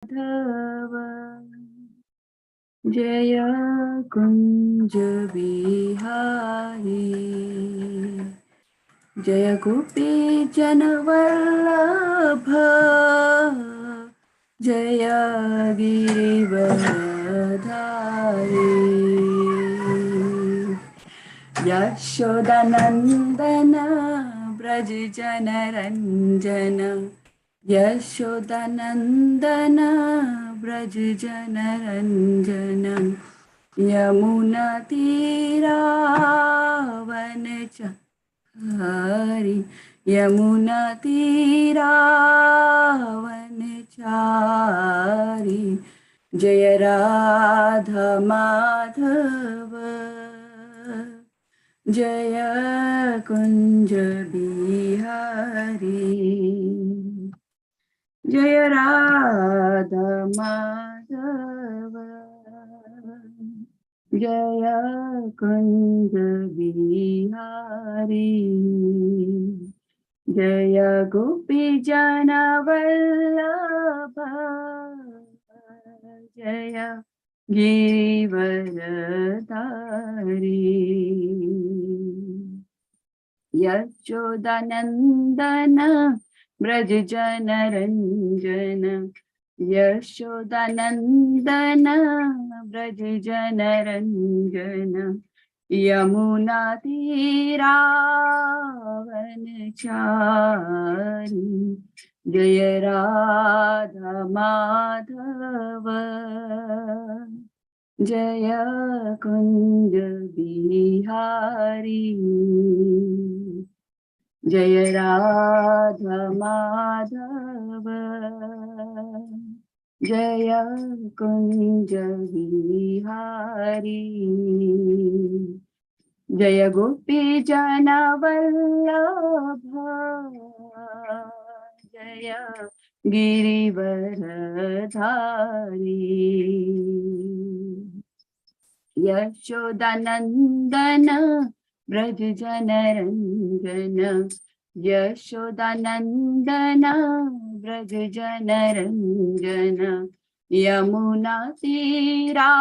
माधव जय कुंज बिहारी जय गोपी जनवल्लभ जय गिरिवरधारी यशोदानंदन ब्रज जनरंजन यशोदानंदन ब्रज जनरंजन यमुना तीरावनचारि यमुना तीरावनचारि जय राधा माधव जय कुंज बिहारी जय राधा माधव जय कुंज बिहारी जय गोपी जन वल्लभ जय गिरिवरधारी यशोदानंदन ब्रज जनरंजन यशोदानंदन ब्रज जनरंजन यमुना तीरावनचारि जय राधा माधव जय कुंज बिहारी जय राधा माधव जय कुंज बिहारी जय गोपी जन वल्लभ जय गिरिवरधारी यशोदानंदन ब्रज जनरंजन यशोदानंदन ब्रज जनरंजन यमुना तीरावनचारि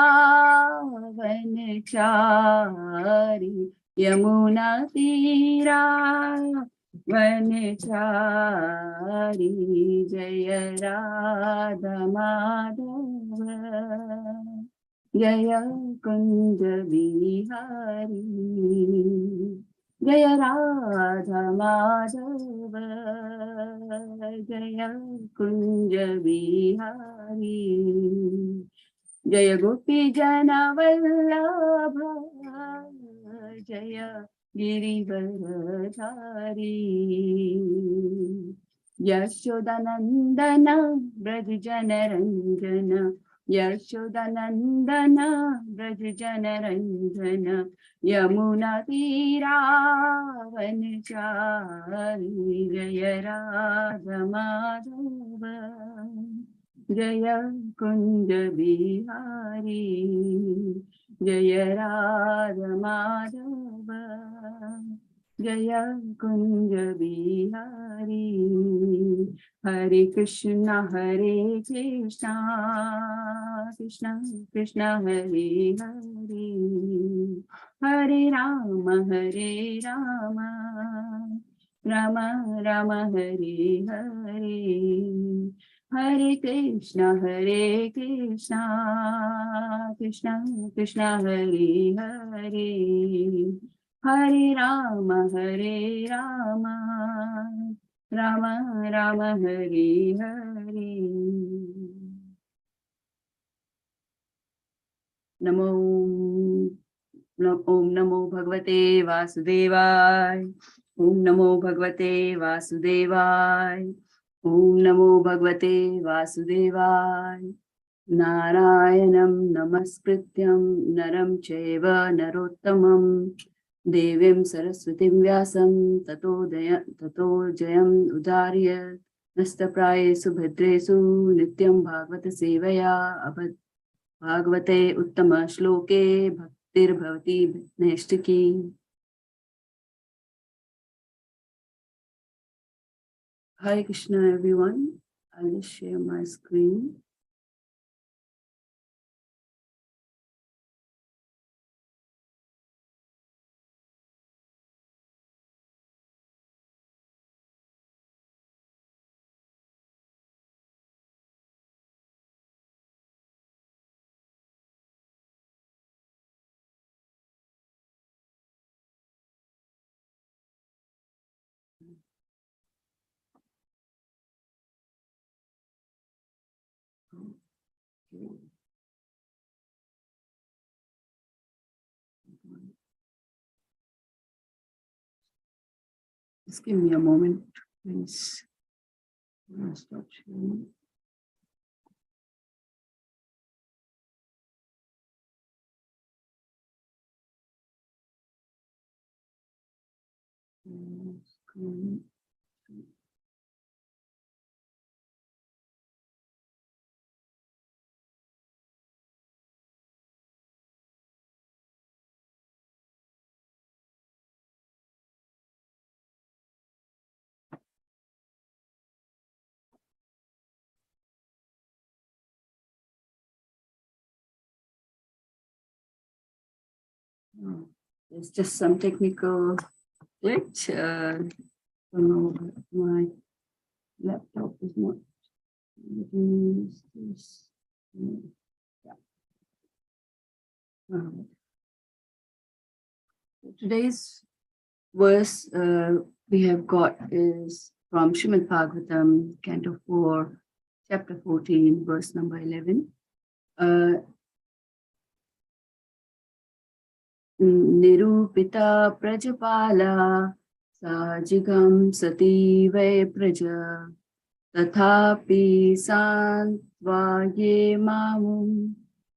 यमुना तीरावनचारि जय राधा माधव जय कुंज बिहारी जय राधा माधव जय कुंज बिहारी जय गोपी जन वल्लभ जय गिरिवरधारी यशोदानंदन ब्रज जनरंजन यशोदानंदन ब्रज जनरंजन यमुना तीरावनचारि जय राधा माधव जय कुंज बिहारी जय राधा माधव जय कुंज बिहारी हरे कृष्णा कृष्णा कृष्णा हरे हरे हरे राम राम राम हरे हरे हरे कृष्णा कृष्णा कृष्णा हरे हरे हरे राम राम राम हरे हरे नमो ओम नमो भगवते वासुदेवाय ओम नमो भगवते वासुदेवाय ओम नमो भगवते वासुदेवाय नारायणं नमस्कृत्यं नरं चैव नरोत्तमं देवीं सरस्वतीं व्यासं ततो जयम् उदार्य नस्तप्रायेषु भद्रेषु नित्यं भागवत सेवया भागवते उत्तम श्लोके भक्तिर्भवति नैष्टिकी। Hare Krishna everyone. I will share my screen. Just give me a moment, please. Stop sharing. There's just some technical glitch. Don't know, my laptop is not use this. Yeah. Today's verse we have got is from Srimad Bhagavatam, Canto 4, Chapter 14, verse number 11. Nirupita prajapala sajigam sati vai praja tathapi santva ye mamum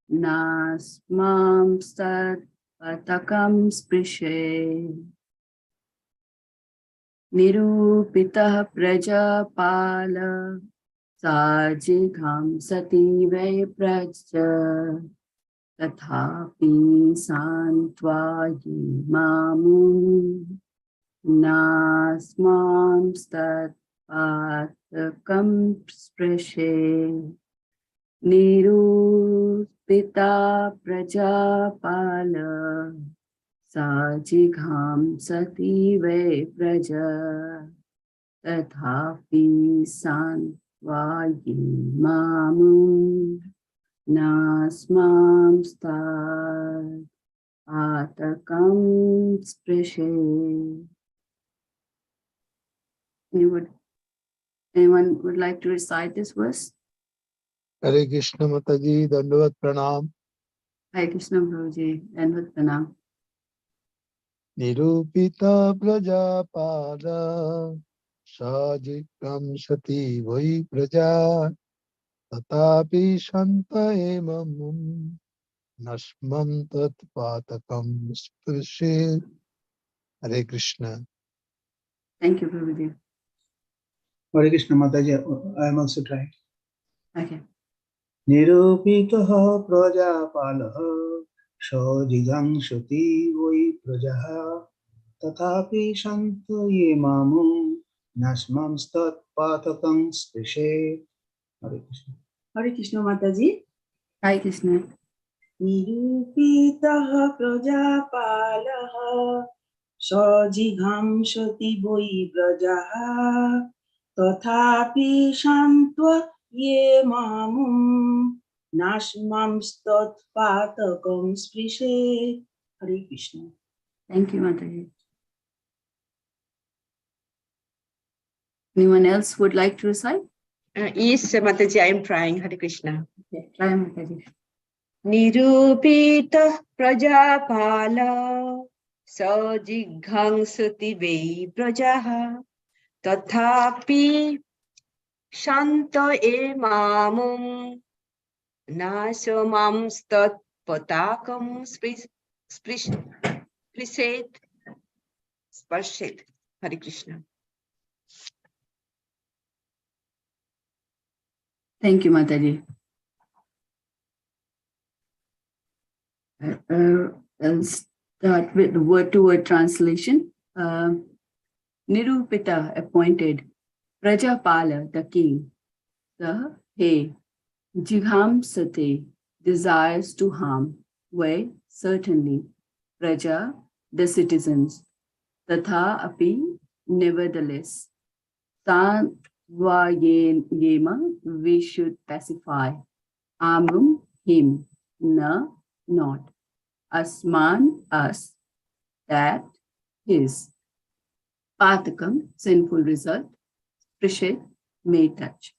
nasmam stat patakam sprishe. Nirupita prajapala sajigam sati vai praja tathapi santva ye mamum nasmam stat patakam sprishe. Nirupita prajapala sajigham sati vai praja tathapi santva ye mamum nasmam stat patakam sprishe. Anyone would like to recite this verse? Hare Krishna Mataji, Dandavat Pranam. Hare Krishna Guruji, Dandavat Pranam. Nirupita Prajapada Sajikam Sati Vai Praja Tatapi Shanta Emamum Nasmam Tat Patakam Sprishe. Hare Krishna. Thank you, Guruji. Hare Krishna Mataji, I am also trying. Okay. Nirupitaha prajapalaha sajigam sati vai prajaha tathapi shanto ye mamum nasmam stat patakam sprishe. Hare Krishna. Hare Krishna Mataji. Hare Krishna. Nirupitaha prajapalaha sajigham sati vai prajaha tathapi shantva ye mamum nashmam stat patakam sprishe. Hare Krishna. Thank you, Mataji. Anyone else would like to recite? Yes, Mataji, I am trying. Hare Krishna. Okay, try, Mataji. Nirupita prajapala sajighangsuti vei prajaha tathapi shanta emamum nasamam stat patakam sparshet. Hare Krishna. Thank you, Mataji. I'll start with the word-to-word translation. Nirupita appointed, Prajapala the king, the hey, Jigham Sate desires to harm, where certainly, Praja the citizens, Tatha api nevertheless, Santvayema we should pacify, Amum him, na not. Asman, us, that, his. Patakam, sinful result. Prishet, may touch.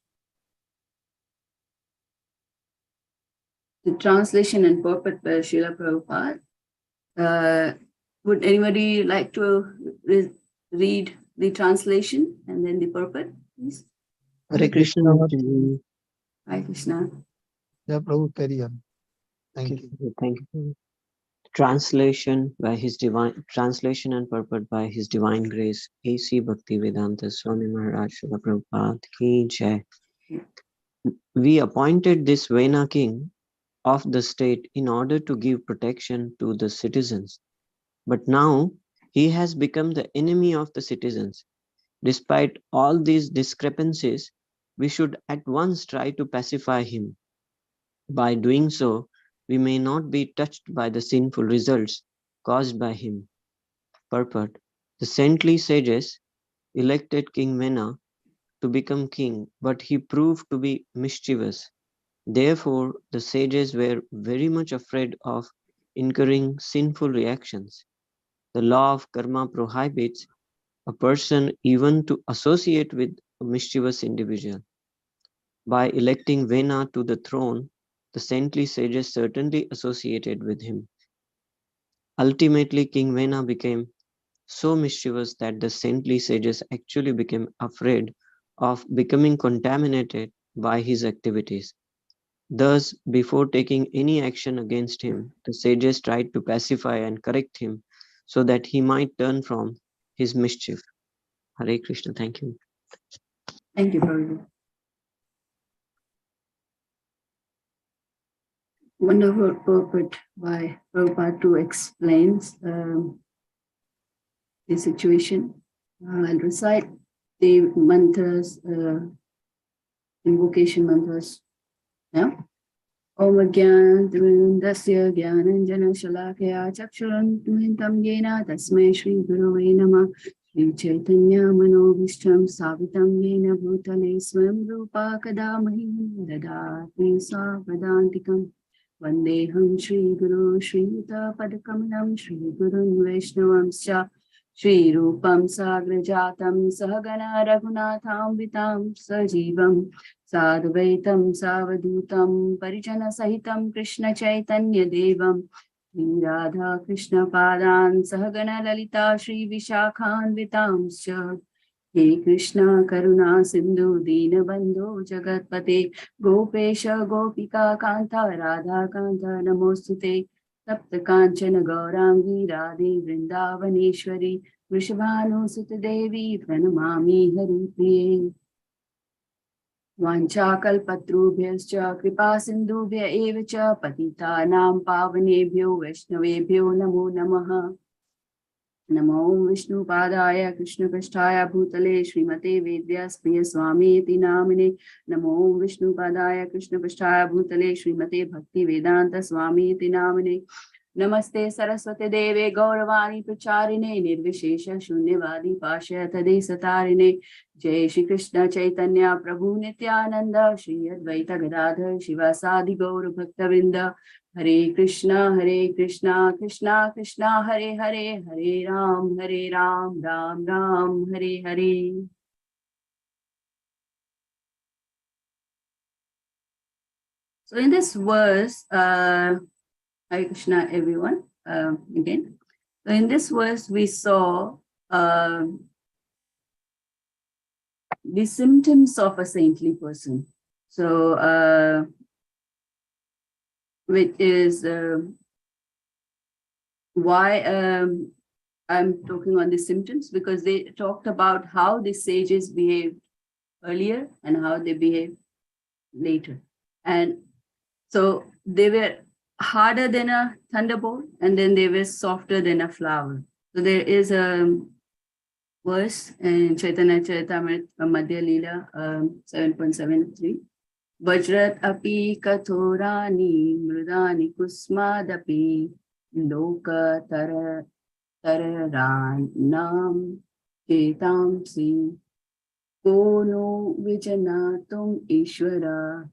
the translation and purport by Srila Prabhupada. Would anybody like to read the translation and then the purport, please? Hare Krishna Mataji. Hare Krishna. Jai Prabhu, carry on. Thank you. Thank you. Translation and purport by His Divine Grace A.C. Bhaktivedanta Swami Maharaj Srila Prabhupada Ki Jai. We appointed this Vena king of the state in order to give protection to the citizens. But now he has become the enemy of the citizens. Despite all these discrepancies, we should at once try to pacify him. By doing so, we may not be touched by the sinful results caused by him. Purport: the saintly sages elected King Vena to become king, but he proved to be mischievous. Therefore, the sages were very much afraid of incurring sinful reactions. The law of karma prohibits a person even to associate with a mischievous individual. By electing Vena to the throne, the saintly sages certainly associated with him. Ultimately, King Vena became so mischievous that the saintly sages actually became afraid of becoming contaminated by his activities. Thus, before taking any action against him, the sages tried to pacify and correct him so that he might turn from his mischief. Hare Krishna. Thank you. Thank you, Prabhupada. Wonderful purport by Prabhupada to explains the situation. I'll recite the mantras, invocation mantras now. Om Dasya Gyananjana Shalakaya Chakshurantmentam Yena Tasmai Shri Gurave Namah Shri Chaitanya Manobhishtam Savitam Yena Bhutale Swam Rupa Kadamahim Dadati Savadantikam Vandeham Shri Guru Shri Yuta Padakamanam Shri Gurun Vaishnavamscha Shri Rupam Sagrajatam Sahagana Raghunatham Vitam Sajivam Sadvaitam Savadutam Parijana Sahitam Krishna Chaitanya Devam Shri Radha Krishna Padan Sahagana Lalita Shri Vishakhan Vitamscha He Krishna Karuna Sindhu Dina Bandhu Jagatpate Gopesha Gopika Kanta Radha Kanta Namostute Tapta Kanchana Gaurangi Radhe Vrindavaneshwari Vrishabhanu Sutta Devi Pranamami Haripriye Vanchakalpatrubhyascha kripa sindhubhya eva cha patitanam pavanebhyo vaishnavebhyo namo namaha. Namo Vishnu Padaya Krishna Kashtaya Bhutale Srimate Vedyas Priya Swami Iti Namine. Namo Vishnu Padaya Krishna Kashtaya Bhutale Srimate Bhakti Vedanta Swami Iti Namine. Namaste Saraswate Deve Gauravani Pracharine Nirvishesha Shunyavadi Pashyatade Satarine. Jai Shri Krishna Chaitanya Prabhu Nityananda Shri Advaita Gadadhar Shivasadi Gaur Bhaktavinda. Hare Krishna Krishna Krishna Hare Hare Hare Ram Ram Ram Hare Hare. So in this verse, Hare Krishna everyone, again. So in this verse we saw the symptoms of a saintly person. So which is why I'm talking on the symptoms, because they talked about how the sages behaved earlier and how they behave later. And so they were harder than a thunderbolt, and then they were softer than a flower. So there is a verse in Chaitanya Charitamrita Madhya Leela 7.73. Vajrat api kathorani mrudani kusmadapi loka tararanam chetamsi kono vijanatum ishvara.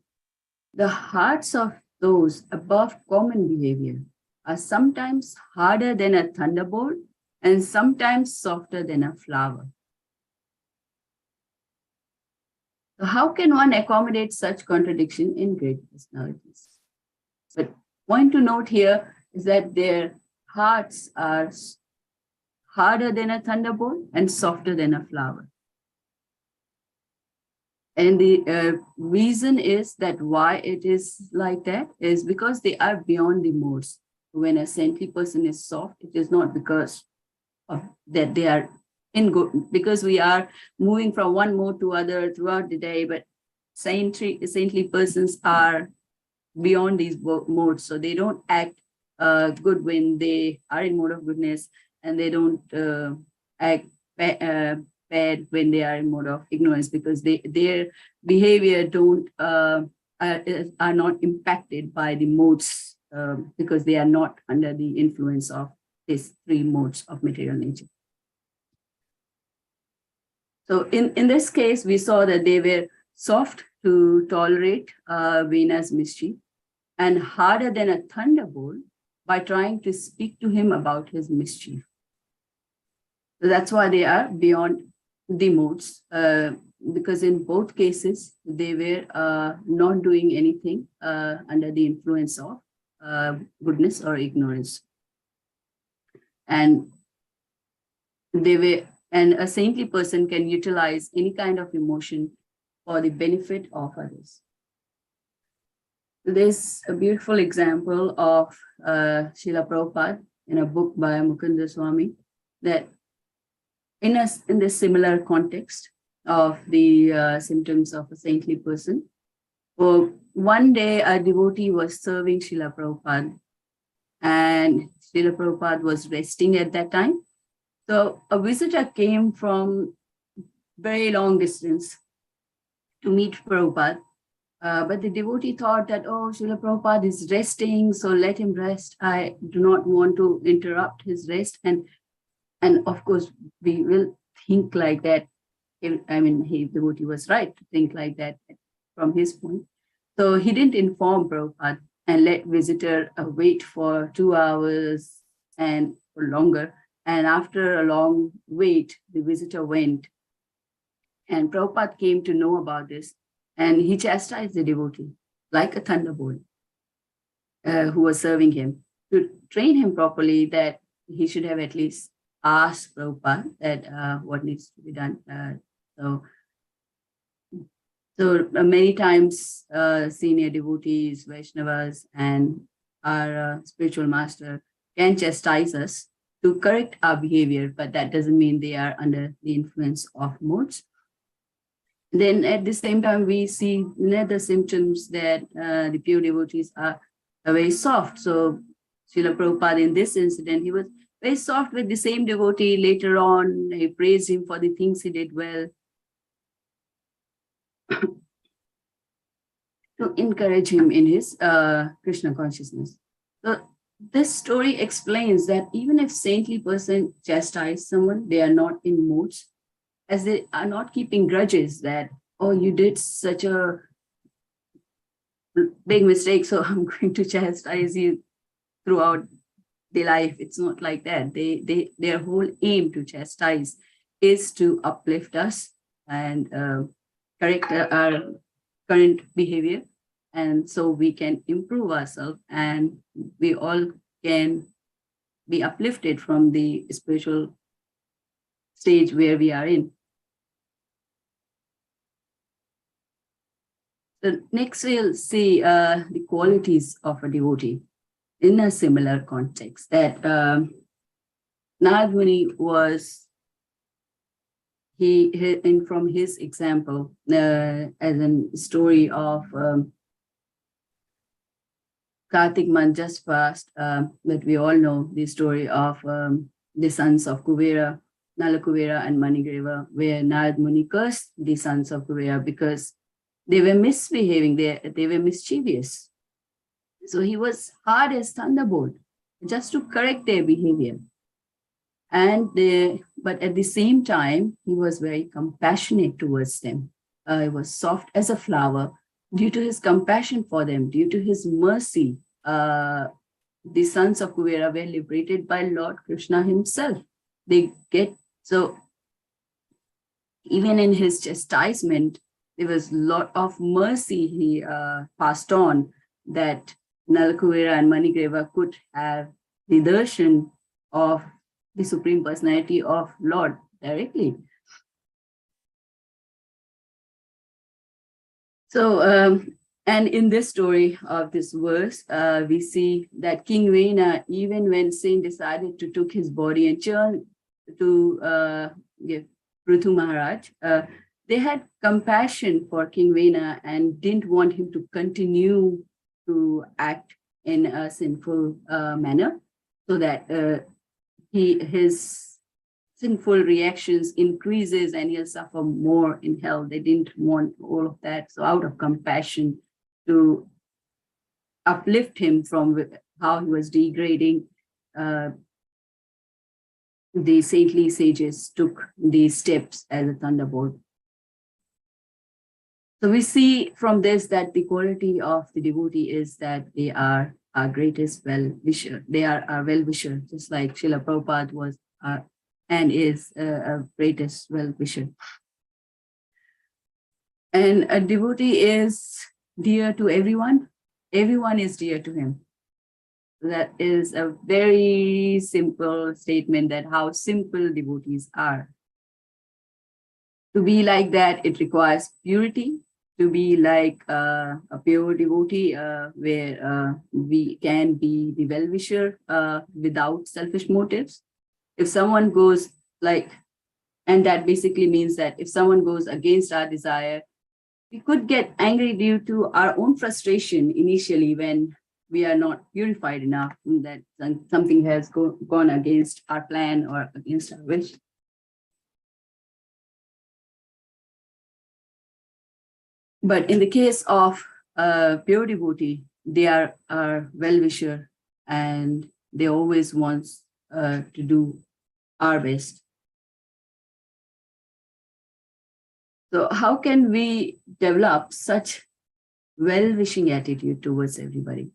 The hearts of those above common behavior are sometimes harder than a thunderbolt and sometimes softer than a flower. So how can one accommodate such contradiction in great personalities? But point to note here is that their hearts are harder than a thunderbolt and softer than a flower. And the reason is that why it is like that is because they are beyond the modes. When a saintly person is soft, it is not because of that they are in good, because we are moving from one mode to other throughout the day, but saintly persons are beyond these modes. So they don't act good when they are in mode of goodness, and they don't act bad when they are in mode of ignorance, because their behavior are not impacted by the modes, because they are not under the influence of these three modes of material nature. So in this case, we saw that they were soft to tolerate Vena's mischief and harder than a thunderbolt by trying to speak to him about his mischief. So that's why they are beyond the modes, because in both cases, they were not doing anything under the influence of goodness or ignorance. And a saintly person can utilize any kind of emotion for the benefit of others. There's a beautiful example of Srila Prabhupada in a book by Mukunda Swami, that in this similar context of the symptoms of a saintly person. So one day a devotee was serving Srila Prabhupada, and Srila Prabhupada was resting at that time. So a visitor came from very long distance to meet Prabhupada. But the devotee thought that, oh, Srila Prabhupada is resting, so let him rest. I do not want to interrupt his rest. And of course, we will think like that. The devotee was right to think like that from his point. So he didn't inform Prabhupada and let visitor wait for 2 hours and or longer. And after a long wait, the visitor went. And Prabhupada came to know about this. And he chastised the devotee like a thunderbolt who was serving him, to train him properly, that he should have at least asked Prabhupada that what needs to be done. So many times senior devotees, Vaishnavas, and our spiritual master can chastise us to correct our behavior, but that doesn't mean they are under the influence of modes. Then at the same time, we see the symptoms that the pure devotees are very soft. So Srila Prabhupada, in this incident, he was very soft with the same devotee. Later on, he praised him for the things he did well, to encourage him in his Krishna consciousness. So this story explains that even if saintly person chastise someone, they are not in modes, as they are not keeping grudges that, oh, you did such a big mistake, so I'm going to chastise you throughout the life. It's not like that. Their whole aim to chastise is to uplift us and correct our current behavior. And so we can improve ourselves, and we all can be uplifted from the spiritual stage where we are in. So next we'll see the qualities of a devotee in a similar context, that Narad Muni was, from his example, as a story of Kartik month just passed, that we all know the story of the sons of Kuvera, Nalakuvera and Manigreva, where Narad Muni cursed the sons of Kuvera because they were misbehaving, they were mischievous. So he was hard as thunderbolt, just to correct their behavior. But at the same time, he was very compassionate towards them. He was soft as a flower due to his compassion for them, due to his mercy. The sons of Kuvera were liberated by Lord Krishna himself. So even in his chastisement, there was a lot of mercy he passed on, that Nalakuvera and Manigreva could have the darshan of the Supreme Personality of Lord directly. So, and in this story of this verse, we see that King Vena, even when Saint decided to took his body and turn to give Prithu Maharaj, they had compassion for King Vena and didn't want him to continue to act in a sinful manner, so that his sinful reactions increases and he'll suffer more in hell. They didn't want all of that. So out of compassion to uplift him from how he was degrading, the saintly sages took these steps as a thunderbolt. So we see from this that the quality of the devotee is that they are our greatest well-wisher. They are our well-wisher, just like Srila Prabhupada was and is a greatest well-wisher. And a devotee is dear to everyone. Everyone is dear to him. That is a very simple statement that how simple devotees are. To be like that, it requires purity. To be like a pure devotee, where we can be the well-wisher without selfish motives. If someone goes and that basically means that if someone goes against our desire, we could get angry due to our own frustration initially when we are not purified enough, that something has gone against our plan or against our wish. But in the case of a pure devotee, they are our well-wisher and they always want to do our best. So how can we develop such well-wishing attitude towards everybody?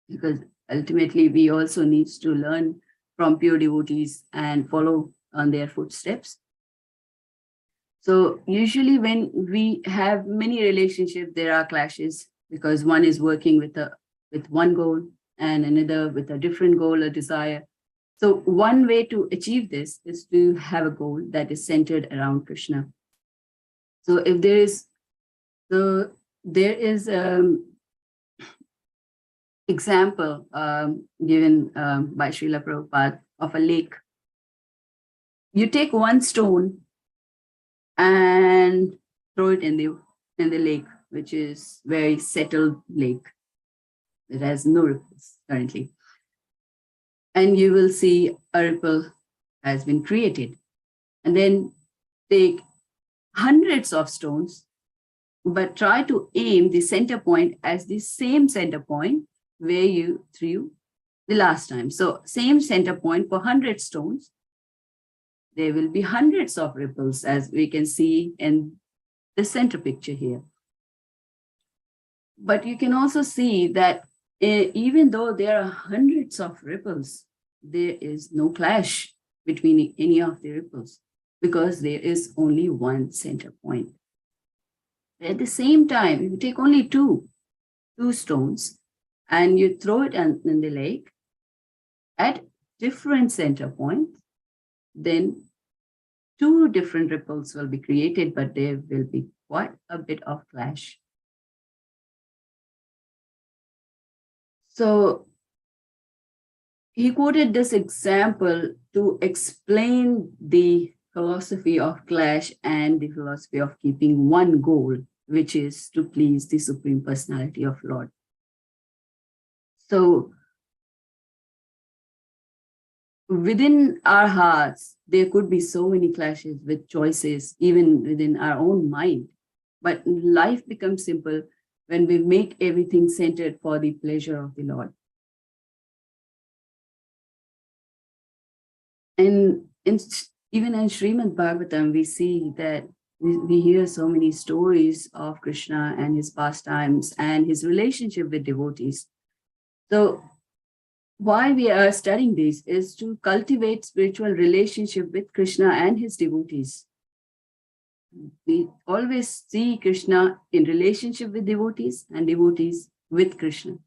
Because ultimately we also need to learn from pure devotees and follow on their footsteps. So usually when we have many relationships, there are clashes because one is working with one goal and another with a different goal or desire. So one way to achieve this is to have a goal that is centered around Krishna. So if there is example given by Srila Prabhupada of a lake. You take one stone and throw it in the lake, which is very settled lake. It has no ripples currently. And you will see a ripple has been created. And then take hundreds of stones, but try to aim the center point as the same center point where you threw the last time. So same center point for 100 stones. There will be hundreds of ripples, as we can see in the center picture here. But you can also see that even though there are hundreds of ripples, there is no clash between any of the ripples because there is only one center point. At the same time, if you take only two stones and you throw it in the lake at different center points, then two different ripples will be created, but there will be quite a bit of clash. So he quoted this example to explain the philosophy of clash and the philosophy of keeping one goal, which is to please the Supreme Personality of Lord. So within our hearts, there could be so many clashes with choices, even within our own mind. But life becomes simple when we make everything centered for the pleasure of the Lord. And even in Srimad Bhagavatam, we see that we hear so many stories of Krishna and his pastimes and his relationship with devotees. So why we are studying this is to cultivate spiritual relationship with Krishna and his devotees. We always see Krishna in relationship with devotees and devotees with Krishna.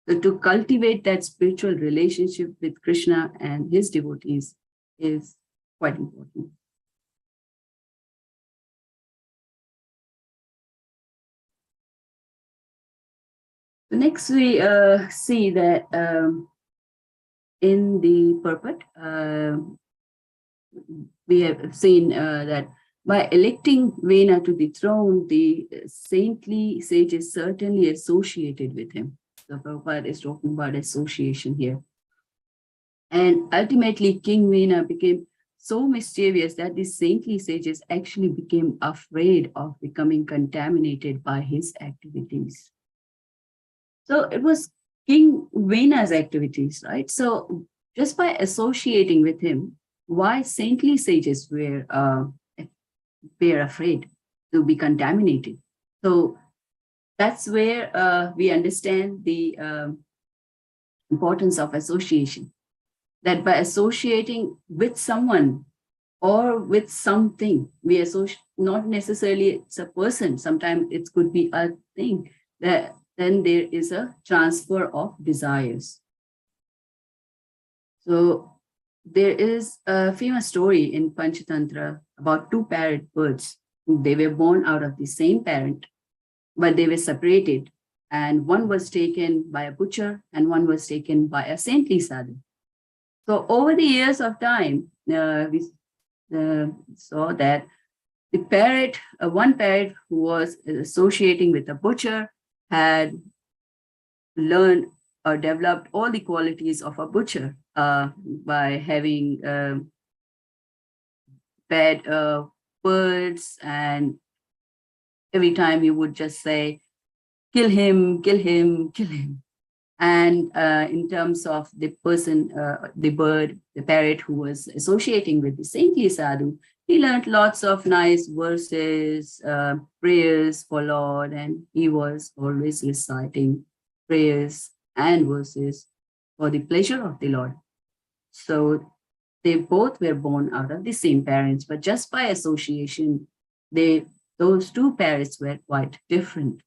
So to cultivate that spiritual relationship with Krishna and his devotees is quite important. So next we see that in the purport, we have seen that by electing Vena to the throne, the saintly sages certainly associated with him. So Prabhupada is talking about association here. And ultimately, King Vena became so mischievous that the saintly sages actually became afraid of becoming contaminated by his activities. So it was King Vena's activities, right? So just by associating with him, why saintly sages were afraid to be contaminated. So that's where we understand the importance of association. That by associating with someone or with something, we associate, not necessarily it's a person, sometimes it could be a thing, that then there is a transfer of desires. So there is a famous story in Panchatantra about two parrot birds. They were born out of the same parent, but they were separated. And one was taken by a butcher and one was taken by a saintly sadhu. So over the years of time, we saw that the parrot, one parrot who was associating with a butcher had learned or developed all the qualities of a butcher by having fed birds, and every time he would just say, kill him, kill him, kill him. And in terms of the person, the bird, the parrot who was associating with the saintly sadhu, he learned lots of nice verses, prayers for Lord, and he was always reciting prayers and verses for the pleasure of the Lord. So they both were born out of the same parents, but just by association, those two parents were quite different.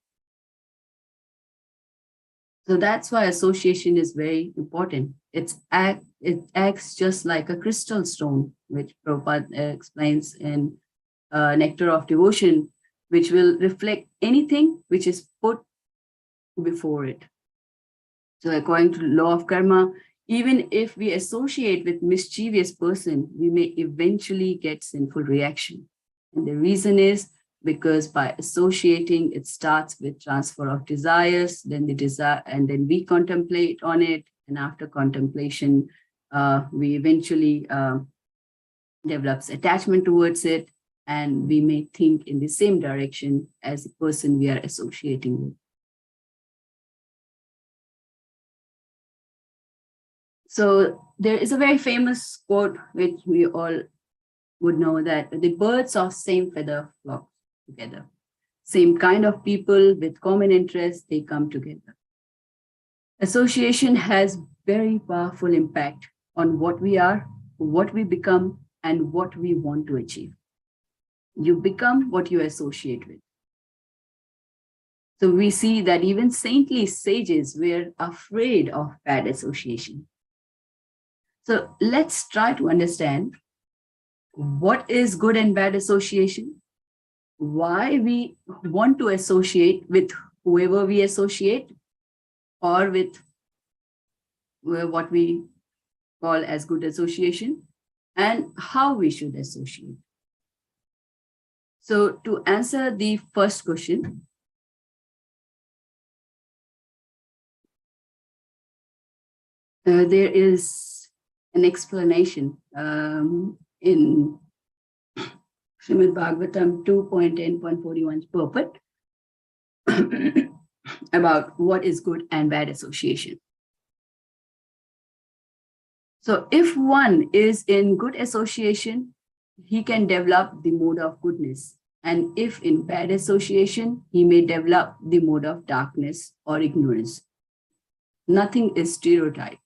So that's why association is very important. It acts just like a crystal stone, which Prabhupada explains in Nectar of Devotion, which will reflect anything which is put before it. So according to the law of karma, even if we associate with mischievous person, we may eventually get sinful reaction. And the reason is because by associating, it starts with transfer of desires, then the desire, and then we contemplate on it. And after contemplation, we eventually develops attachment towards it, and we may think in the same direction as the person we are associating with. So there is a very famous quote which we all would know, that the birds of same feather flock together. Same kind of people with common interests, they come together. Association has very powerful impact on what we are, what we become, and what we want to achieve. You become what you associate with. So we see that even saintly sages were afraid of bad association. So let's try to understand what is good and bad association, why we want to associate with whoever we associate, or with what we call as good association, and how we should associate. So to answer the first question, there is an explanation in Srimad Bhagavatam 2.10.41's purport about what is good and bad association. So if one is in good association, he can develop the mode of goodness. And if in bad association, he may develop the mode of darkness or ignorance. Nothing is stereotyped.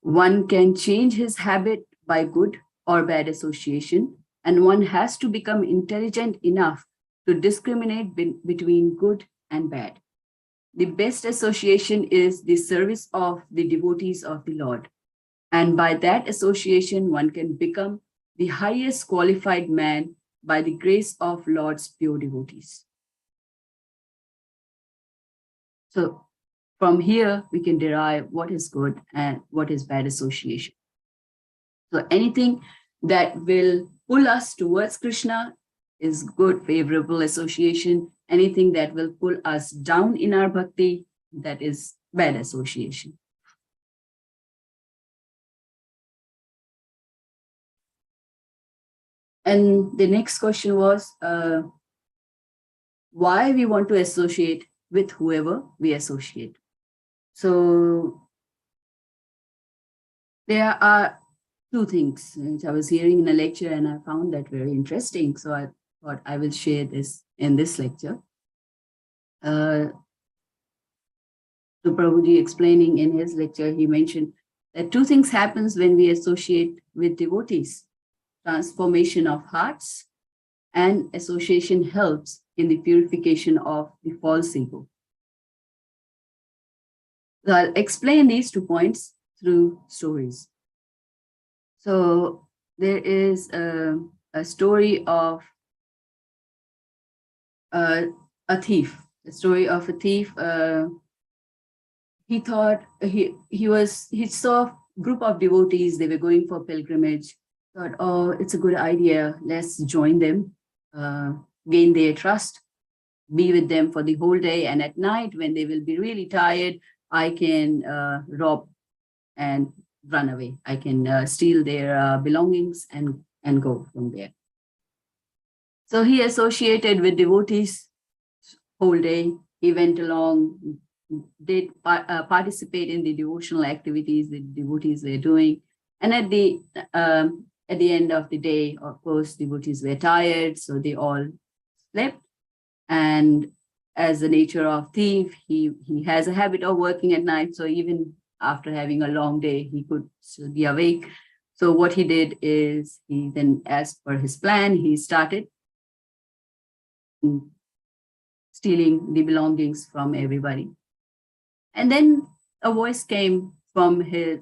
One can change his habit by good or bad association, and one has to become intelligent enough to discriminate between good and bad. the best association is the service of the devotees of the Lord. And by that association, one can become the highest qualified man by the grace of Lord's pure devotees. So from here, we can derive what is good and what is bad association. So anything that will pull us towards Krishna is good, favorable association. Anything that will pull us down in our bhakti, that is bad association. And the next question was, why we want to associate with whoever we associate. So there are two things which I was hearing in a lecture and I found that very interesting. So I thought I will share this in this lecture. So Prabhuji explaining in his lecture, he mentioned that two things happens when we associate with devotees: transformation of hearts, and association helps in the purification of the false ego. So I'll explain these 2 points through stories. So there is a story of a thief. The story of a thief. He thought he saw a group of devotees. They were going for pilgrimage. Thought, oh, it's a good idea. Let's join them, gain their trust, be with them for the whole day. And at night, when they will be really tired, I can rob and run away. I can steal their belongings and go from there. So he associated with devotees whole day. He went along, did participate in the devotional activities the devotees were doing. And at the end of the day, of course, devotees were tired, so they all slept. And as the nature of thief, he has a habit of working at night. So even after having a long day, he could still be awake. So what he did is he then, as per his plan, he started stealing the belongings from everybody. And then a voice came from his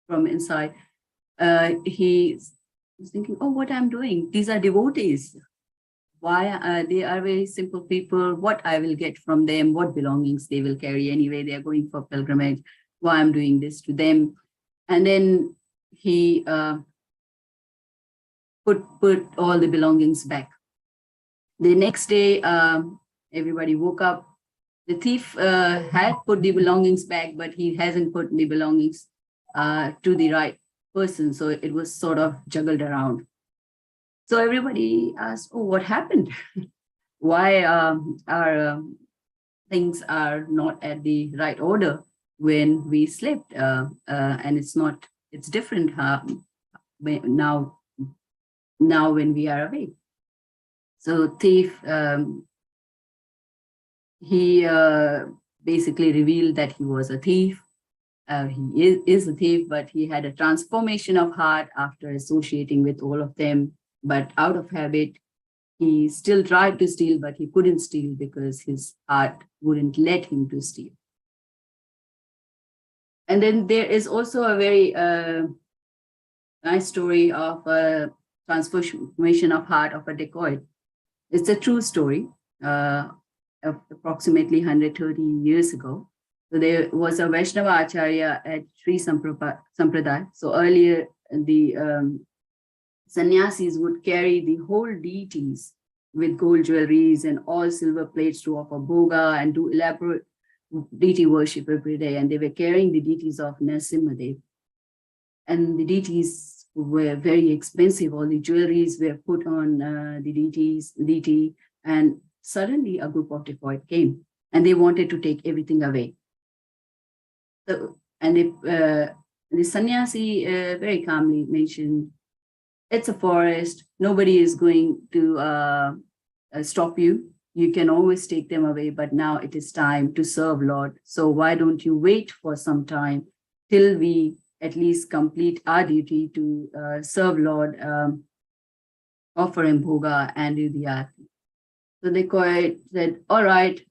from inside. He was thinking, oh, what I'm doing? These are devotees. Why they are very simple people. What I will get from them? What belongings they will carry anyway? They are going for pilgrimage. Why I'm doing this to them? And then he put all the belongings back. The next day, everybody woke up. The thief had put the belongings back, but he hasn't put the belongings to the right person. So it was sort of juggled around. So everybody asked, oh, what happened? Why our things are not at the right order when we slept? And it's different now when we are awake. So thief, he basically revealed that he was a thief. He is a thief, but he had a transformation of heart after associating with all of them. But out of habit, he still tried to steal, but he couldn't steal because his heart wouldn't let him to steal. And then there is also a very nice story of a transformation of heart of a dacoit. It's a true story of approximately 130 years ago. So there was a Vaishnava Acharya at Sri Sampradaya. So earlier, the sannyasis would carry the whole deities with gold jewelries and all silver plates to offer bhoga and do elaborate deity worship every day. And they were carrying the deities of Narasimhadev. And the deities were very expensive. All the jewelries were put on the deity. And suddenly a group of dacoits came and they wanted to take everything away. So, and the sannyasi very calmly mentioned, it's a forest. Nobody is going to stop you. You can always take them away, but now it is time to serve Lord. So why don't you wait for some time till we at least complete our duty to serve Lord, offer him bhoga and do the arati. So the dacoit said, all right,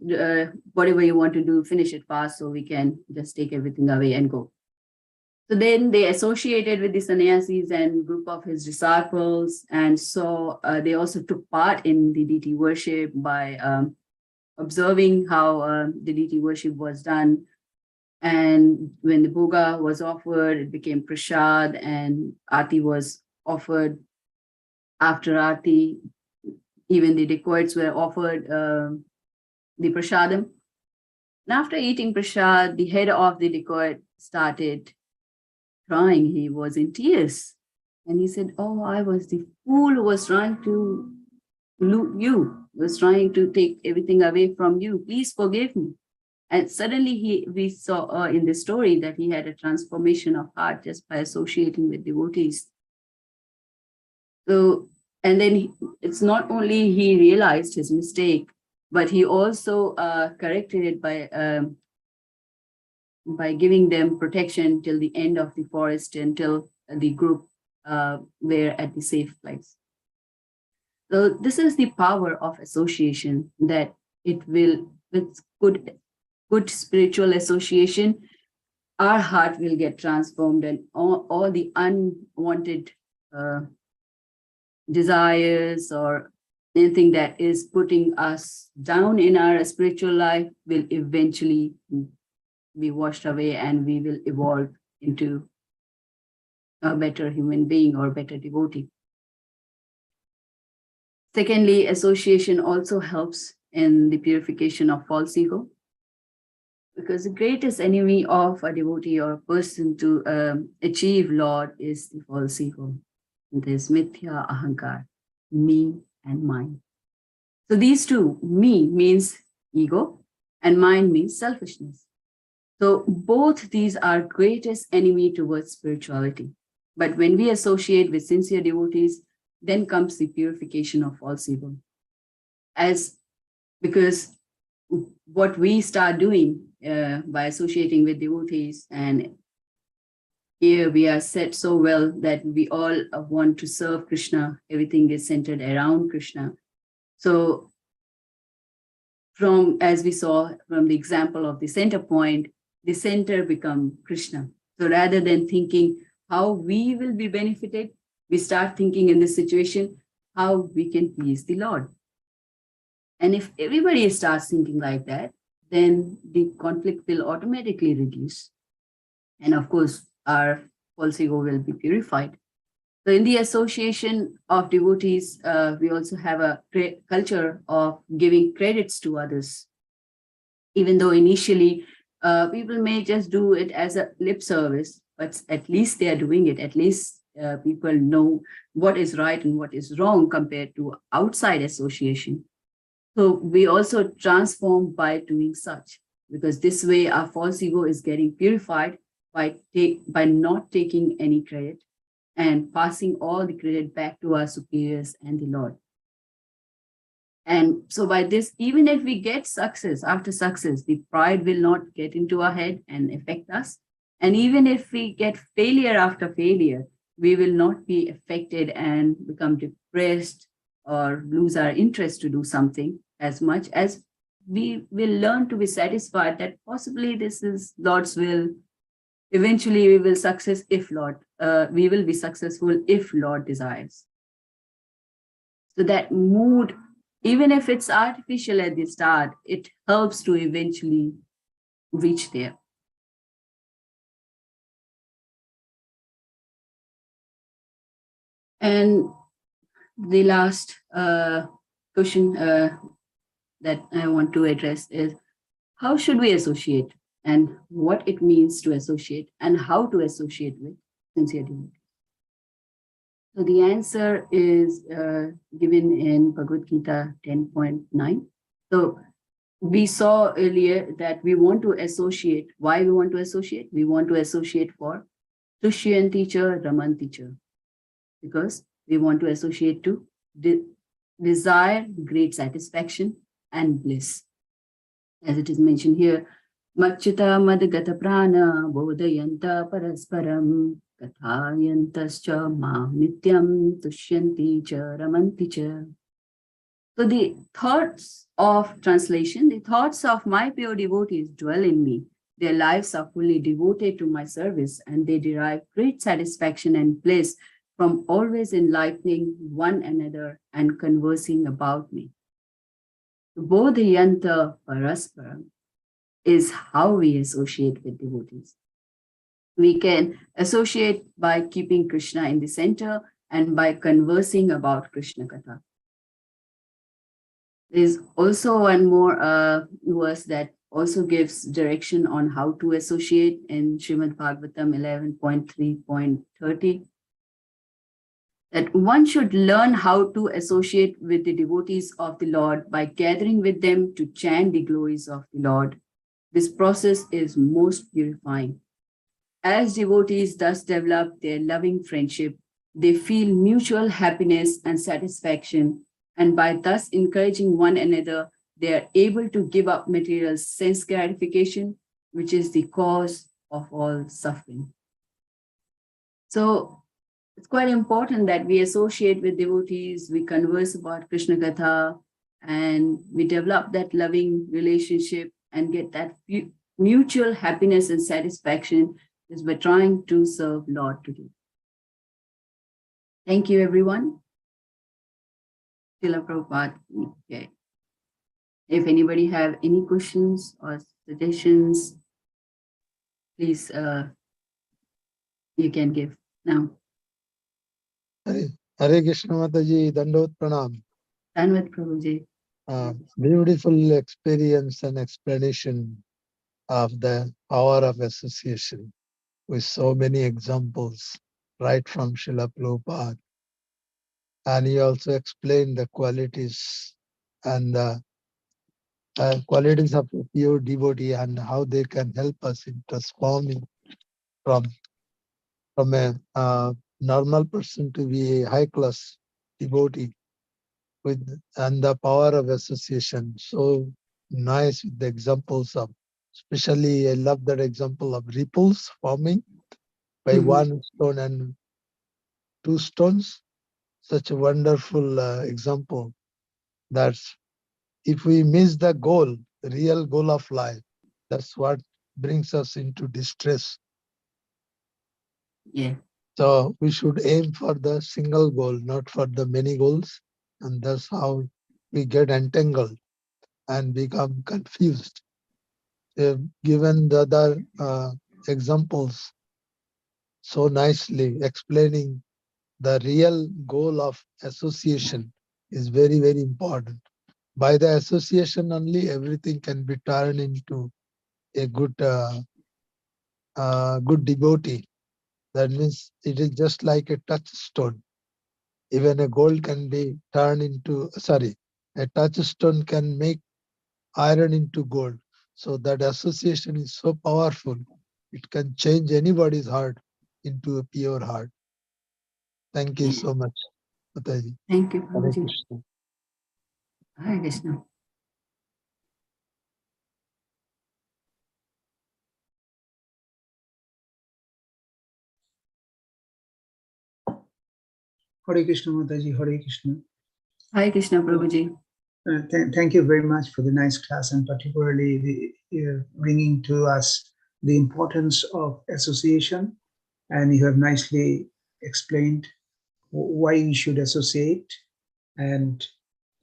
whatever you want to do, finish it fast so we can just take everything away and go. So then they associated with the sannyasis and group of his disciples. And so they also took part in the deity worship by observing how the deity worship was done. And when the bhoga was offered, it became prasad, and aarti was offered. After aarti, even the dacoits were offered the prasadam. And after eating prasad, the head of the dacoit started crying. He was in tears. And he said, oh, I was the fool who was trying to loot you, was trying to take everything away from you. Please forgive me. And suddenly we saw in the story that he had a transformation of heart just by associating with devotees. So, and then it's not only he realized his mistake, but he also corrected it by giving them protection till the end of the forest, until the group were at the safe place. So this is the power of association, that it will, with good spiritual association, our heart will get transformed, and all the unwanted desires or anything that is putting us down in our spiritual life will eventually be washed away, and we will evolve into a better human being or better devotee. Secondly, association also helps in the purification of false ego, because the greatest enemy of a devotee or a person to achieve Lord is the false ego. There's mithya, ahankar, me and mine. So these two, me means ego and mine means selfishness. So both these are greatest enemy towards spirituality. But when we associate with sincere devotees, then comes the purification of false ego. Because what we start doing by associating with devotees, and here we are set so well that we all want to serve Krishna. Everything is centered around Krishna. So as we saw from the example of the center point, the center become Krishna. So rather than thinking how we will be benefited, we start thinking in this situation, how we can please the Lord. And if everybody starts thinking like that, then the conflict will automatically reduce. And of course, our false ego will be purified. So in the association of devotees, we also have a culture of giving credits to others. Even though initially people may just do it as a lip service, but at least they are doing it. At least people know what is right and what is wrong compared to outside association. So we also transform by doing such, because this way our false ego is getting purified by not taking any credit and passing all the credit back to our superiors and the Lord. And so by this, even if we get success after success, the pride will not get into our head and affect us. And even if we get failure after failure, we will not be affected and become depressed or lose our interest to do something, as much as we will learn to be satisfied that possibly this is Lord's will. Eventually we will we will be successful if Lord desires. So that mood, even if it's artificial at the start, it helps to eventually reach there. And the last question that I want to address is, how should we associate, and what it means to associate, and how to associate with sincere devotees? So the answer is given in Bhagavad Gita 10.9. So we saw earlier that we want to associate. Why we want to associate? We want to associate for Tushyanti cha Ramanti cha, because we want to associate to desire great satisfaction and bliss. As it is mentioned here, Machita madgata prana bodhayanta parasparam kathayantascha ma nityam tushyanti cha ramanti cha. So the thoughts of translation, the thoughts of my pure devotees dwell in me. Their lives are fully devoted to my service, and they derive great satisfaction and bliss from always enlightening one another and conversing about me. Bodhayanta Parasparam is how we associate with devotees. We can associate by keeping Krishna in the center and by conversing about Krishna Katha. There's also one more verse that also gives direction on how to associate in Srimad Bhagavatam 11.3.30. That one should learn how to associate with the devotees of the Lord by gathering with them to chant the glories of the Lord. This process is most purifying. As devotees thus develop their loving friendship, they feel mutual happiness and satisfaction, and by thus encouraging one another, they are able to give up material sense gratification, which is the cause of all suffering. So it's quite important that we associate with devotees, we converse about Krishna Katha, and we develop that loving relationship and get that mutual happiness and satisfaction is by trying to serve Lord today. Thank you, everyone. Srila Prabhupada. Okay. If anybody have any questions or suggestions, please you can give now. Hare Krishna Mataji, Dandot Pranam. Dhanavad Prabhuji. Beautiful experience and explanation of the power of association with so many examples right from Srila Prabhupada. And he also explained the qualities and the qualities of a pure devotee and how they can help us in transforming from a normal person to be a high class devotee and the power of association. So nice with the examples of, especially I love that example of ripples forming by one stone and two stones. Such a wonderful example. That's if we miss the goal, the real goal of life, that's what brings us into distress. Yeah. So we should aim for the single goal, not for the many goals. And that's how we get entangled and become confused. Given the other examples so nicely explaining the real goal of association is very, very important. By the association only, everything can be turned into a good good devotee. That means it is just like a touchstone. Even a gold can be turned into, a touchstone can make iron into gold. So that association is so powerful. It can change anybody's heart into a pure heart. Thank you so much, Mataji. Thank you, Hare Prabhuji. Krishna. Hare Krishna. Hare Krishna Mataji, Hare Krishna. Hare Krishna, Prabhuji. Thank you very much for the nice class, and particularly bringing to us the importance of association. And you have nicely explained why we should associate and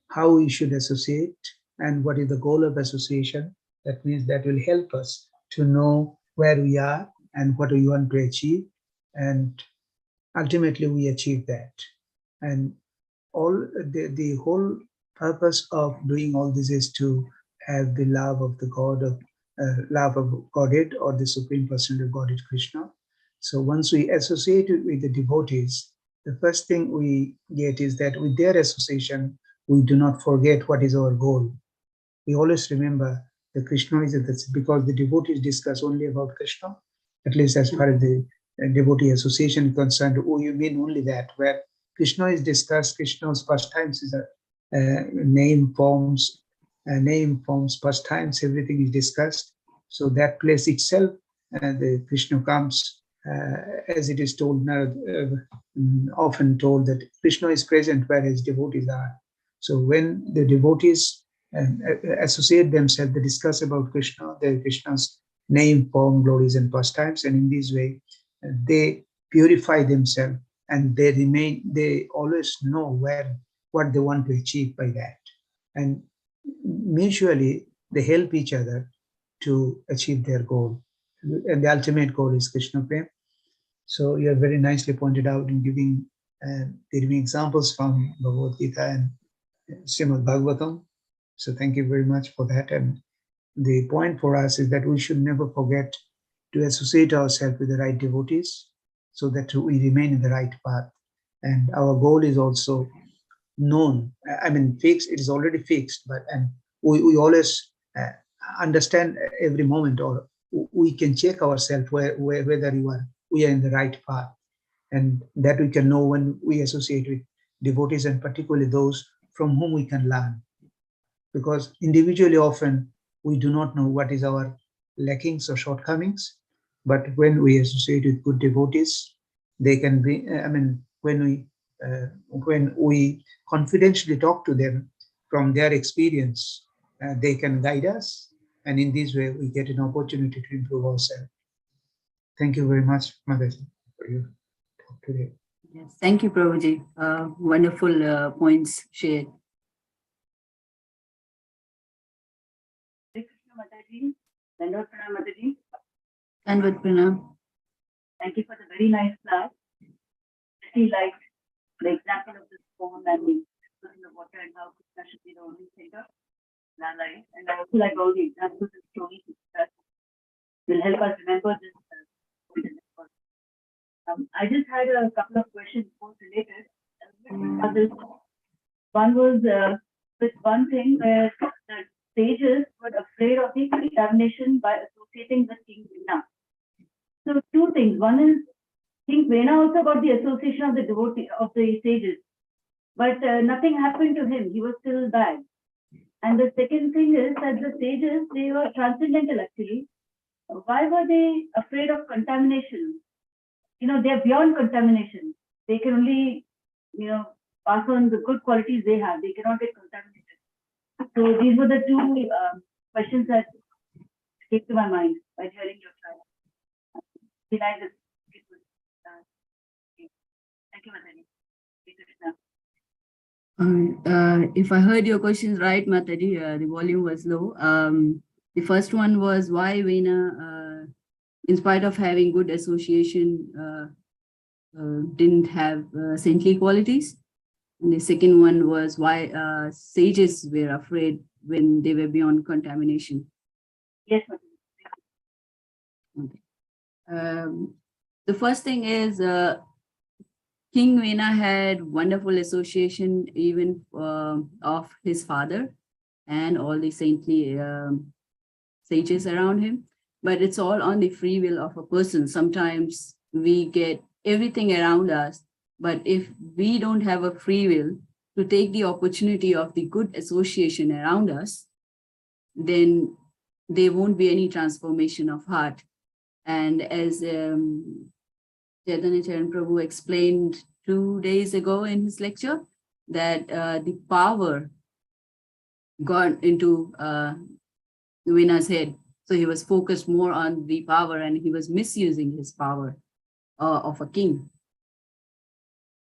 how we should associate and what is the goal of association. That means that will help us to know where we are and what we want to achieve, and ultimately we achieve that. And all the whole purpose of doing all this is to have the love of the God of love of Godhead, or the Supreme Personality of Godhead Krishna. So once we associate with the devotees, the first thing we get is that with their association, we do not forget what is our goal. We always remember the Krishna is that's because the devotees discuss only about Krishna, at least as far as the devotee association is concerned. Oh, you mean only that? Where Krishna is discussed, Krishna's pastimes is a name forms, pastimes, everything is discussed. So that place itself, the Krishna comes, as it is told now, often told that Krishna is present where his devotees are. So when the devotees associate themselves, they discuss about Krishna, Krishna's name, form, glories, and pastimes, and in this way, they purify themselves, and they always know what they want to achieve by that. And mutually, they help each other to achieve their goal. And the ultimate goal is Krishna Prem. So you have very nicely pointed out in giving examples from Bhagavad Gita and Srimad Bhagavatam. So thank you very much for that. And the point for us is that we should never forget to associate ourselves with the right devotees so that we remain in the right path. And our goal is also known. I mean, fixed. It is already fixed, but we always understand every moment, or we can check ourselves whether we are in the right path, and that we can know when we associate with devotees, and particularly those from whom we can learn. Because individually, often we do not know what is our lackings or shortcomings, but when we associate with good devotees, they can be. I mean, when we confidentially talk to them from their experience, they can guide us, and in this way, we get an opportunity to improve ourselves. Thank you very much, Mataji, for your talk today. Yes, thank you, Prabhuji. Wonderful points shared. Mataji, Dandavad Pranam, Mataji. Dandavad Pranam. Thank you for the very nice class. I really liked the example of the spoon and the in the water and how Krishna should be the only thinker in our life. And I also like all the examples and stories that will help us remember this. I just had a couple of questions, both related. One was with one thing where the sages were afraid of the contamination by associating with King Vena. So two things. One is King Vena also got the association of the devotee of the sages, but nothing happened to him. He was still bad. And the second thing is that the sages, they were transcendental actually. Why were they afraid of contamination? You know, they're beyond contamination. They can only, pass on the good qualities they have. They cannot get contaminated. So these were the two questions that came to my mind by hearing your trial. Thank you, Mataji. If I heard your questions right, Mataji, the volume was low. The first one was why Vena, in spite of having good association, didn't have saintly qualities. And the second one was why sages were afraid when they were beyond contamination. Yes, Okay. The first thing is King Vena had wonderful association even of his father and all the saintly sages around him, but it's all on the free will of a person. Sometimes we get everything around us, but if we don't have a free will to take the opportunity of the good association around us, then there won't be any transformation of heart. And as Chaitanya Charan Prabhu explained 2 days ago in his lecture, that the power got into Vena's head. So he was focused more on the power and he was misusing his power of a king.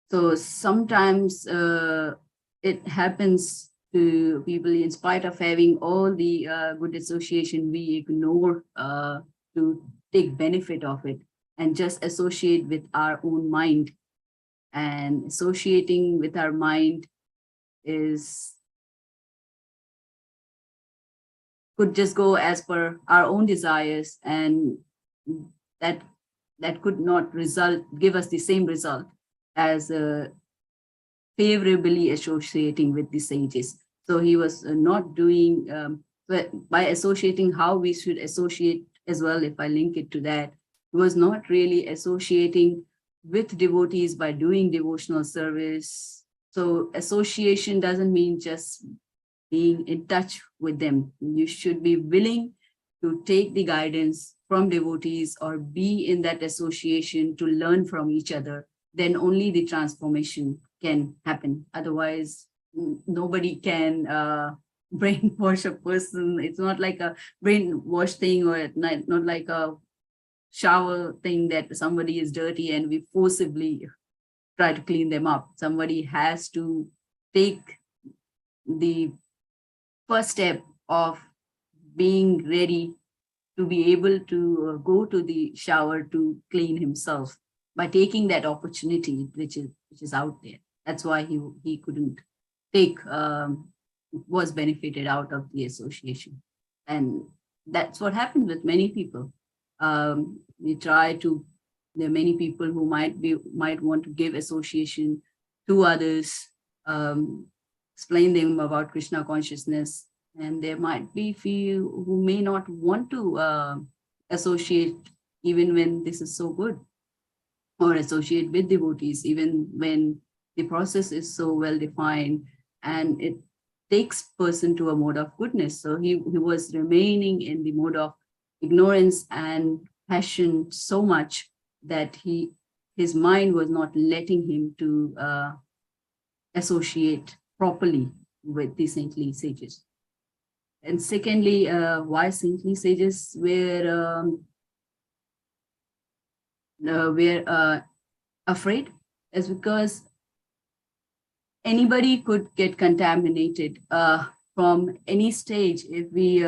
So sometimes it happens to people, in spite of having all the good association, we ignore to take benefit of it and just associate with our own mind. And associating with our mind could just go as per our own desires, and that could not give us the same result as favorably associating with the sages. So he was not doing, by associating how we should associate as well, if I link it to that, he was not really associating with devotees by doing devotional service. So association doesn't mean just being in touch with them. You should be willing to take the guidance from devotees or be in that association to learn from each other. Then only the transformation can happen. Otherwise, nobody can brainwash a person. It's not like a brainwash thing, or not like a shower thing that somebody is dirty and we forcibly try to clean them up. Somebody has to take the first step of being ready to be able to go to the shower to clean himself by taking that opportunity which is out there. That's why he couldn't take was benefited out of the association. And that's what happened with many people. We try to, there are many people who might want to give association to others, explain them about Krishna consciousness, and there might be few who may not want to associate even when this is so good, or associate with devotees even when the process is so well defined and it takes person to a mode of goodness. So he was remaining in the mode of ignorance and passion so much that his mind was not letting him to associate properly with the saintly sages. And secondly, why saintly sages were afraid is because anybody could get contaminated from any stage. If we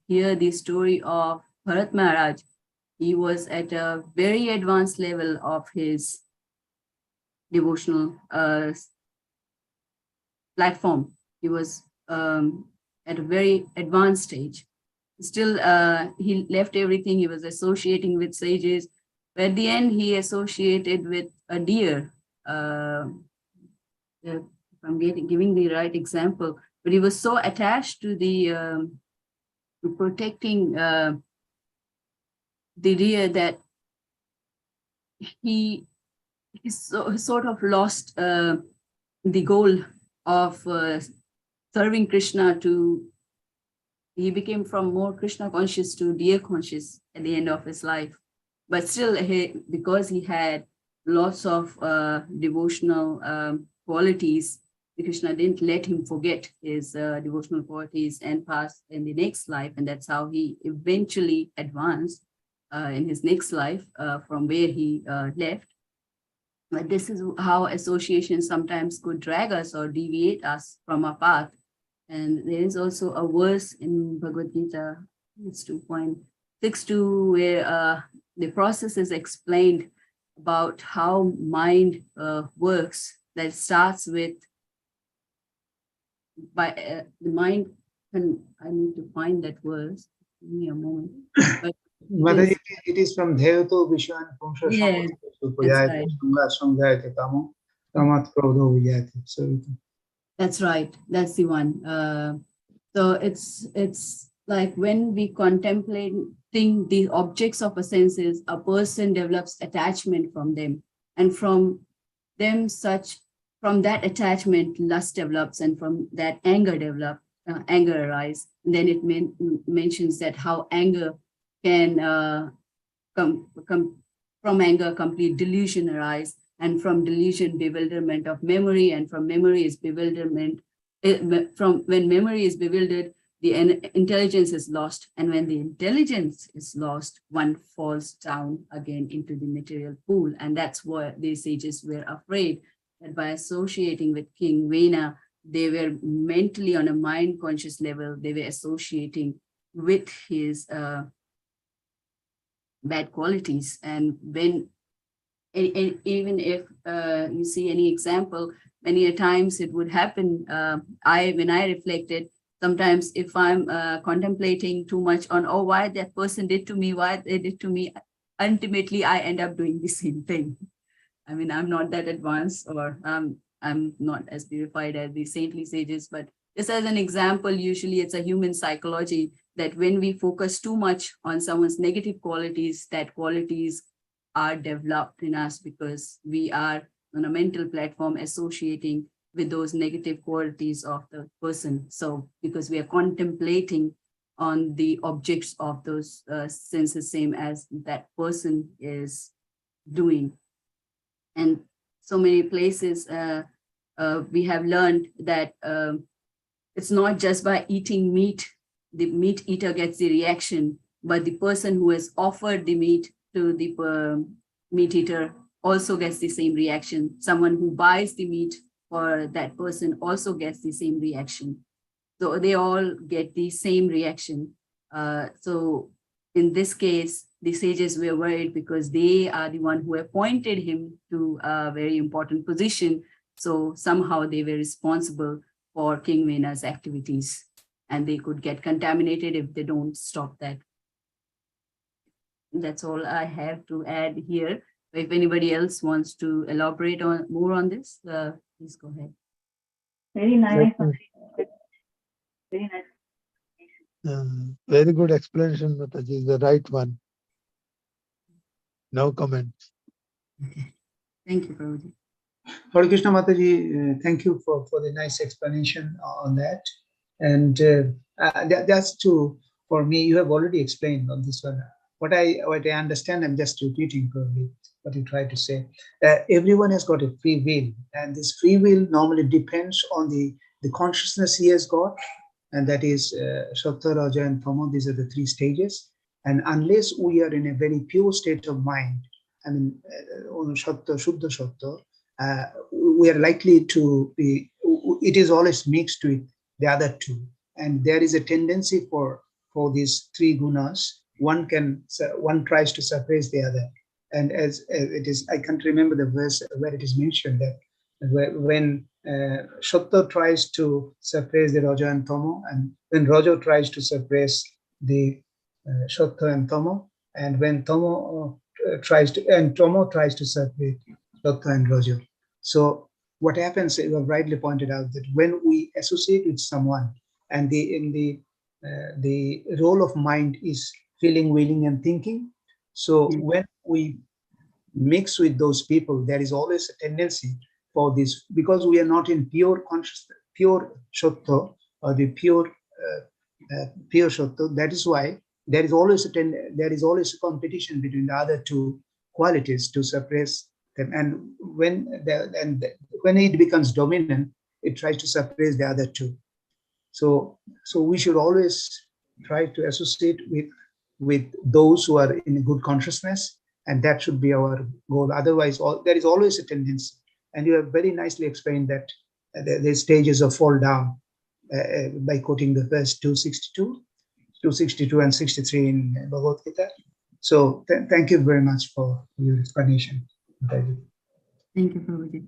hear the story of Bharat Maharaj, he was at a very advanced level of his devotional platform. He was at a very advanced stage. Still, he left everything. He was associating with sages. But at the end, he associated with a deer. If I'm giving the right example, but he was so attached to the to protecting the deer that he sort of lost the goal of serving Krishna to. He became from more Krishna conscious to deer conscious at the end of his life. But still, because he had lots of devotional qualities, Krishna didn't let him forget his devotional qualities and pass in the next life. And that's how he eventually advanced in his next life from where he left. But this is how association sometimes could drag us or deviate us from our path. And there is also a verse in Bhagavad Gita, it's 2.62, where the process is explained about how mind works. That starts with the mind. And I need to find that verse. Give me a moment. But Mother, it is from Devato Vishan Pumsha yeah, Tamat Prodho Vijayati. So that's right. That's the one. So it's like when we contemplating the objects of our senses, a person develops attachment from them, and from them from that attachment, lust develops, and from that anger arise. And then it mentions that how anger can from anger complete delusion arise, and from delusion bewilderment of memory, and from memory is bewilderment. From when memory is bewildered, the intelligence is lost, and when the intelligence is lost, one falls down again into the material pool. And that's why the sages were afraid that by associating with King Vena, they were mentally on a mind conscious level, they were associating with his bad qualities. And when even if you see any example, many a times it would happen. When I reflected, sometimes if I'm contemplating too much on, oh, why that person did to me, why they did to me, ultimately I end up doing the same thing. I mean, I'm not that advanced, or I'm not as purified as the saintly sages, but just as an example, usually it's a human psychology that when we focus too much on someone's negative qualities, that qualities are developed in us because we are on a mental platform associating with those negative qualities of the person. So because we are contemplating on the objects of those senses, same as that person is doing. And so many places we have learned that it's not just by eating meat, the meat eater gets the reaction, but the person who has offered the meat to the meat eater also gets the same reaction. Someone who buys the meat for that person also gets the same reaction. So they all get the same reaction. So in this case, the sages were worried because they are the one who appointed him to a very important position. So somehow they were responsible for King Vena's activities, and they could get contaminated if they don't stop that. That's all I have to add here. If anybody else wants to elaborate on more on this, please go ahead. Very nice. Very nice. Very good explanation, Mataji, the right one. No comments. Thank you, Prabhuji. Hare Krishna Mataji, thank you for the nice explanation on that. And that's true for me. You have already explained on this one. What I understand, I'm just repeating probably what you tried to say. Everyone has got a free will, and this free will normally depends on the consciousness he has got, and that is Sattva, Raja, and Tama. These are the three stages. And unless we are in a very pure state of mind, I mean, Sattva, Shuddha Sattva, we are likely to be, it is always mixed with the other two. And there is a tendency for these three gunas, one tries to suppress the other. And as it is, I can't remember the verse where it is mentioned that when Sattva tries to suppress the Raja and Tama, and when Raja tries to suppress the Sattva and Tama, and when Tama tries to suppress Sattva and Raja. So what happens, you have rightly pointed out, that when we associate with someone, and the role of mind is feeling, willing, and thinking. So when we mix with those people, there is always a tendency for this, because we are not in pure consciousness, pure Sattva, or the pure Sattva. That is why there is always a competition between the other two qualities to suppress them. And when it becomes dominant, it tries to suppress the other two. So we should always try to associate with those who are in a good consciousness, and that should be our goal. Otherwise, there is always a tendency. And you have very nicely explained that the stages of fall down by quoting the verse 262 and 63 in Bhagavad Gita. So thank you very much for your explanation. Thank you, Prabhuji.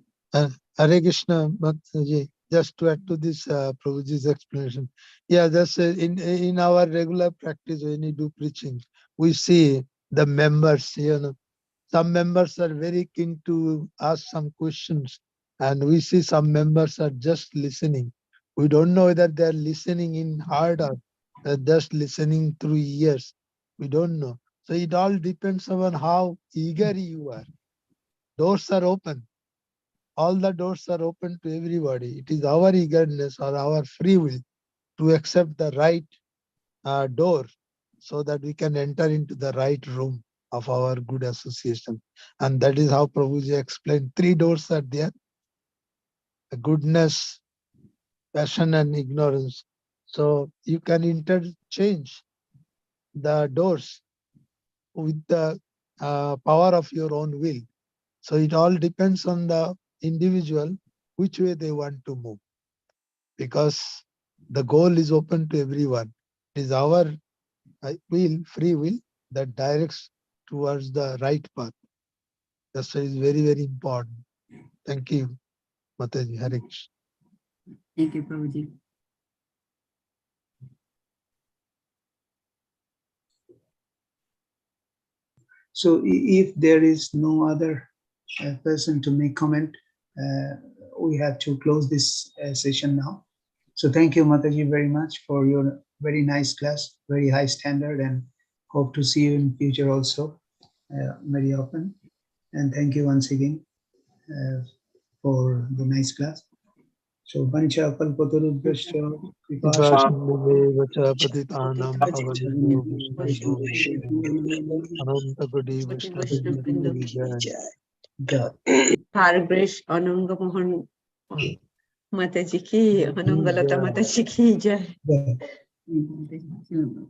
Hare Krishna, Mataji. Just to add to this Prabhuji's explanation. Yeah, just in our regular practice when we do preaching, we see the members, some members are very keen to ask some questions, and we see some members are just listening. We don't know whether they're listening in heart or just listening through ears. We don't know. So it all depends on how eager you are. Doors are open. All the doors are open to everybody. It is our eagerness or our free will to accept the right door so that we can enter into the right room of our good association. And that is how Prabhuji explained. Three doors are there: goodness, passion, and ignorance. So you can interchange the doors with the power of your own will. So it all depends on the individual which way they want to move, because the goal is open to everyone. It is our free will that directs towards the right path. That's why it's very, very important. Thank you, Mataji. Hare Krishna. Thank you, Prabhuji. So if there is no other person to make comment, we have to close this session now. So thank you, Mataji, very much for your very nice class, very high standard, and hope to see you in future also very often. And thank you once again for the nice class. So Vancha Kalpatarubhyascha Patitanam Pavanebhyo Vaishnavebhyo Anantakoti Vaishnavendra Ki Jai. Hare Krishna, Ananga Mohan Mataji ki, Ananglata Mataji ki jai. Yeah. Thank you.